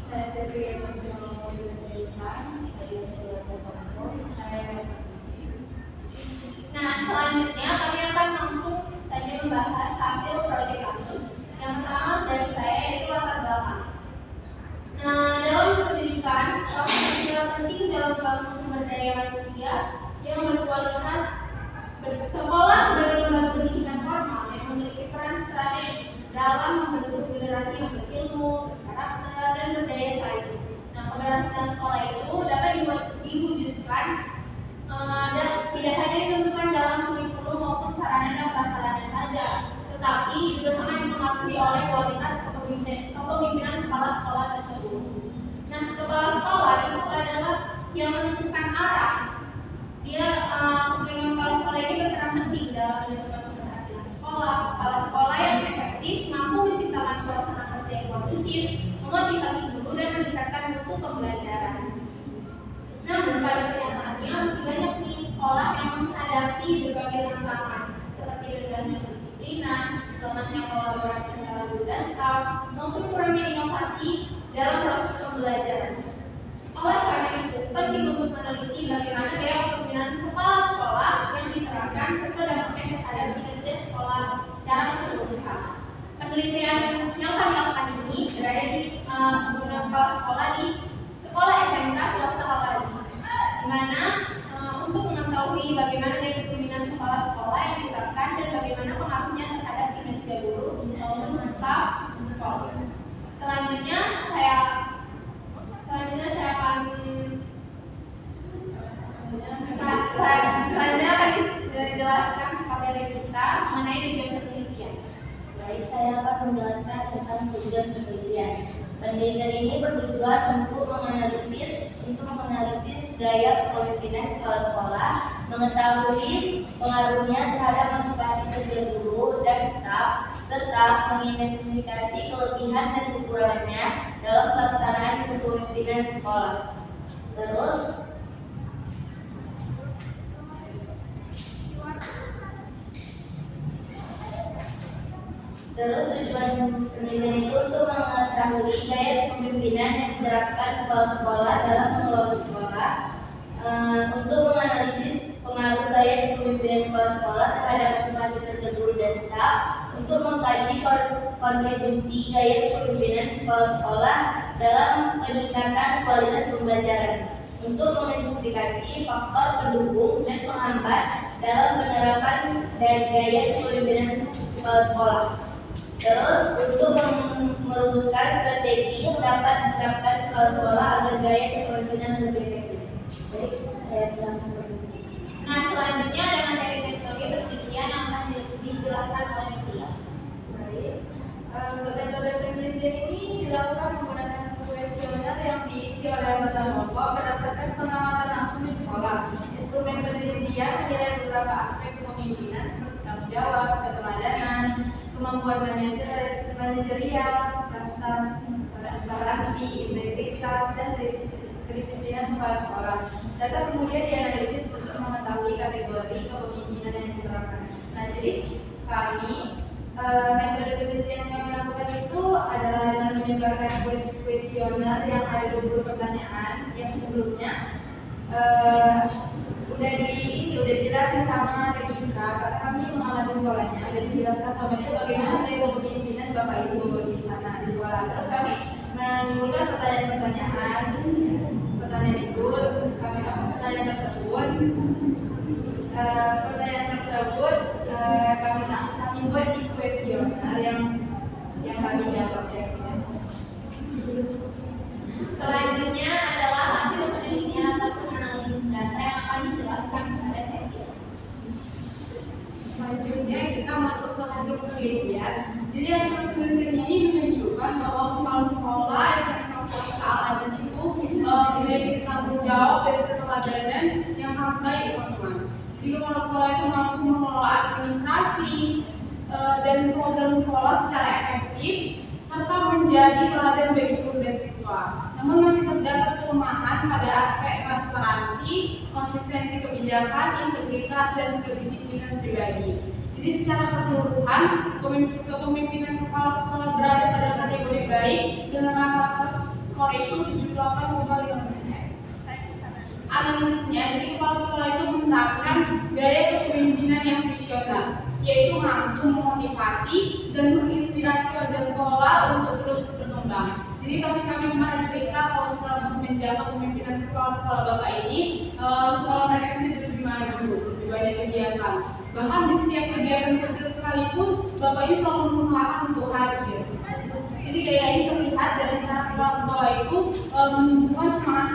Saya sesi yang mau diceritakan, saya saya. Nah, selanjutnya kami akan langsung saja membahas hasil proyek kami. Yang pertama dari saya yaitu latar belakang. Nah, dalam pendidikan, salah satu yang penting dalam membangun sumber daya manusia yang berkualitas. Sekolah sebagai lembaga pendidikan formal yang memiliki peran strategis dalam membentuk generasi yang berilmu, berkarakter, dan berdaya saing. Nah, keberhasilan sekolah itu dapat diwujudkan dan tidak hanya ditentukan dalam kurikulum maupun sarana dan prasarana saja, tetapi juga sangat dipengaruhi oleh kualitas kepemimpinan kepala sekolah tersebut. Nah, kepala sekolah itu adalah yang menentukan arah. Pemimpinan kepala sekolah ini berperan penting dalam menentukan keberhasilan sekolah. Kepala sekolah yang efektif mampu menciptakan suasana kerja yang kondusif, memotivasi guru dan meningkatkan mutu pembelajaran. Namun pada kenyataannya masih banyak nih sekolah yang menghadapi berbagai tantangan seperti rendahnya kedisiplinan, lemahnya kolaborasi antara guru dan staf, maupun kurangnya inovasi dalam proses pembelajaran. Oleh karena itu, penting untuk meneliti bagaimana gaya kepemimpinan kepala sekolah yang diterapkan serta dampaknya terhadap kinerja sekolah secara keseluruhan. Penelitian yang kami lakukan ini berada di penggunaan kepala sekolah di sekolah SMK swasta Papa Aziz, di mana untuk mengetahui bagaimana gaya kepemimpinan kepala sekolah yang diterapkan dan bagaimana pengaruhnya terhadap kinerja guru maupun staf di sekolah. Selanjutnya saya akan dijelaskan materi kita mengenai tujuan penelitian. Baik, saya akan menjelaskan tentang tujuan penelitian. Penelitian ini bertujuan untuk menganalisis gaya kepemimpinan kepala sekolah, mengetahui pengaruhnya terhadap motivasi kerja guru dan staf, serta mengidentifikasi kelebihan dan kekurangannya dalam pelaksanaan kepemimpinan sekolah. Terus tujuan penelitian itu untuk mengetahui gaya kepemimpinan yang diterapkan kepala sekolah dalam mengelola sekolah, untuk menganalisis pengaruh gaya kepemimpinan kepala sekolah terhadap motivasi kerja guru dan staf, untuk mengkaji kontribusi gaya kepemimpinan kepala sekolah dalam peningkatan kualitas pembelajaran, untuk mengidentifikasi faktor pendukung dan penghambat dalam penerapan gaya kepemimpinan kepala sekolah. Terus untuk merumuskan strategi yang dapat diterapkan kepala sekolah agar gaya kepemimpinan lebih efektif. Baik, saya sampaikan. Nah, selanjutnya ada materi metode penelitian yang akan dijelaskan oleh Tia. Baik, metode penelitian ini dilakukan menggunakan kuesioner yang diisi oleh anggota kelompok berdasarkan pengamatan langsung di sekolah. Instrumen penelitian menilai beberapa aspek kepemimpinan seperti tanggung jawab, keteladanan, kemampuan manajerial, transparansi, integritas, dan kedisiplinan kepala sekolah. Data kemudian dianalisis untuk mengetahui kategori kepemimpinan yang diterapkan. Nah, jadi metode penelitian yang kami lakukan itu adalah dengan menyebarkan kuesioner yang ada 20 pertanyaan yang sebelumnya udah dijelasin sama Regika, karena kami mengalami sekolahnya, udah dijelaskan sama dia bagaimana gaya kepemimpinan bapak itu di sana di sekolah. Terus kami mengumpulkan pertanyaan itu, pertanyaan tersebut kami buat di kuesioner yang kami jawab ya. Selanjutnya adalah hasil penelitian ataupun analisis data yang akan dijelaskan pada sesi. Selanjutnya kita masuk ke hasil penelitian. Jadi hasil penelitian ini menunjukkan bahwa kepala sekolah SMK swasta Al-Aziz itu memiliki tanggung jawab dan keteladanan yang sangat baik, teman-teman. Jadi kepala sekolah itu mampu mengelola administrasi dan program sekolah secara efektif, serta menjadi teladan bagi guru dan siswa. Namun masih terdapat kelemahan pada aspek transparansi, konsistensi kebijakan, integritas, dan kedisiplinan pribadi. Jadi secara keseluruhan, kepemimpinan kepala sekolah berada pada kategori baik dengan rata-rata skor itu 78,5%. Analisisnya, jadi kepala sekolah itu menerapkan gaya kepemimpinan yang visioner, yaitu mampu memotivasi dan menginspirasi warga sekolah untuk terus berkembang. Jadi kami kemarin cerita kalau misalnya semenjak kepemimpinan kepala sekolah Bapak ini, sekolah mereka itu jadi lebih maju, lebih banyak kegiatan. Bahkan di setiap kegiatan kecil sekalipun, Bapak ini selalu mengusahakan untuk hadir. Jadi gaya ini terlihat dari cara kepala sekolah itu menumbuhkan semangat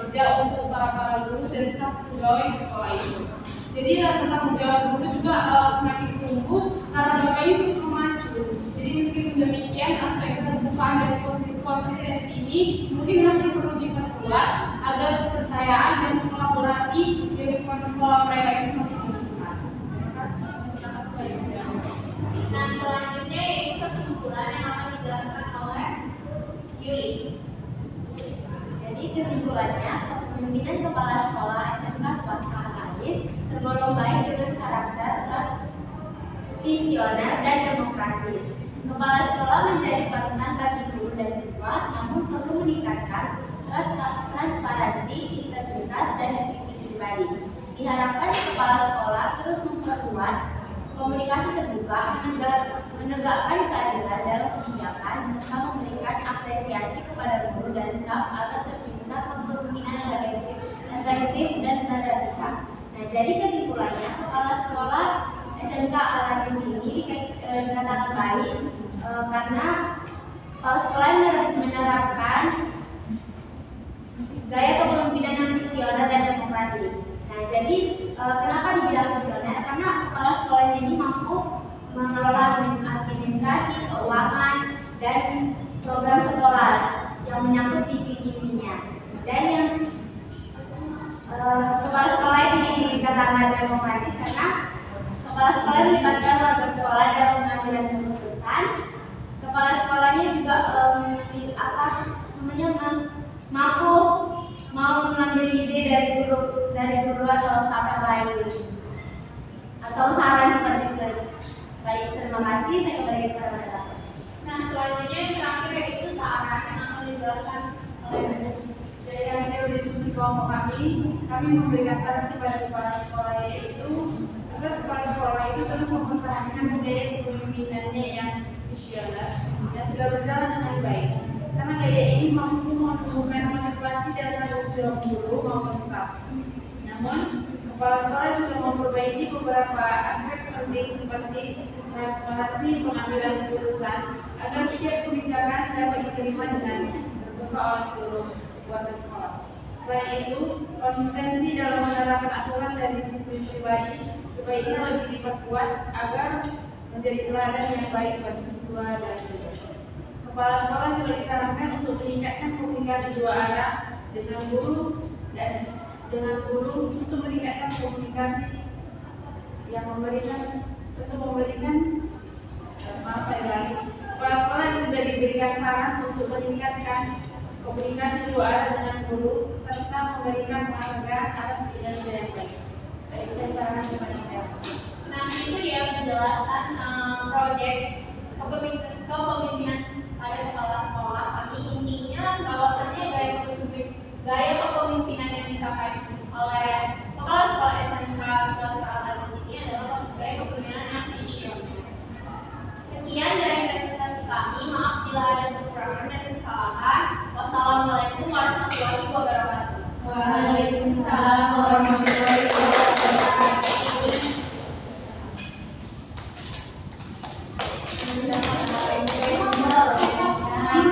kerja untuk para guru dan staf pegawai di sekolah itu. Jadi rasa tanggung jawab guru juga semakin tumbuh karena Bapak ini terus memacu. Jadi meskipun demikian, aspek keterbukaan dan konsistensi ini mungkin masih perlu diperkuat agar kepercayaan dan kolaborasi di lingkungan sekolah mereka itu semakin meningkat. Nah, selanjutnya yaitu kesimpulan yang akan dijelaskan oleh Yuli. Jadi kesimpulannya, kepemimpinan kepala sekolah SMK swasta Alis tergolong baik dengan karakter visioner dan demokratis. Kepala sekolah menjadi panutan bagi guru dan siswa, namun perlu meningkatkan transparansi, integritas, dan disiplin pribadi. Diharapkan kepala sekolah terus memperkuat komunikasi terbuka, menegakkan keadilan dalam kebijakan, serta memberikan apresiasi kepada guru dan staf agar tercipta kepemimpinan yang efektif dan beretika. Nah, jadi kesimpulannya, kepala sekolah SMK Al-Aziz ini dikatakan baik karena kepala sekolah menerapkan gaya kepemimpinan yang visioner dan demokratis. Nah, jadi kenapa dibilang visioner? Karena kepala sekolah ini mampu mengelola administrasi, keuangan, dan program sekolah yang menyangkut visi-misinya. Dan yang kepala sekolah ini dikatakan demokratis karena kepala sekolah melibatkan warga sekolah dalam pengambilan keputusan. Kepala sekolahnya juga mampu mau mengambil ide dari guru atau staf yang lain atau saran seperti itu. Baik, terima kasih. Saya kembali kepada Bapak. Nah, selanjutnya yang terakhir yaitu saran yang akan dijelaskan oleh Dari hasil diskusi kelompok kami memberikan saran kepada kepala sekolah yaitu agar kepala sekolah itu terus mempertahankan budaya kepemimpinannya yang visioner yang sudah berjalan dengan baik. Karena gaya ini mampu menumbuhkan motivasi dan tanggung jawab guru maupun staf. Namun, kepala sekolah juga memperbaiki beberapa aspek penting seperti transparansi pengambilan keputusan agar setiap kebijakan dapat diterima dengan terbuka oleh seluruh warga sekolah. Selain itu, konsistensi dalam menerapkan aturan dan disiplin pribadi sebaiknya lebih diperkuat agar menjadi teladan yang baik bagi siswa dan guru. Kepala sekolah juga disarankan untuk meningkatkan komunikasi dua arah dengan guru untuk meningkatkan komunikasi yang memberikan kepala sekolah juga diberikan saran untuk meningkatkan komunikasi dua arah dengan guru serta memberikan penghargaan atas kinerja yang baik. Baik, saya sarankan kepada Anda. Nah, itu dia penjelasan proyek kepemimpinan pada kepala sekolah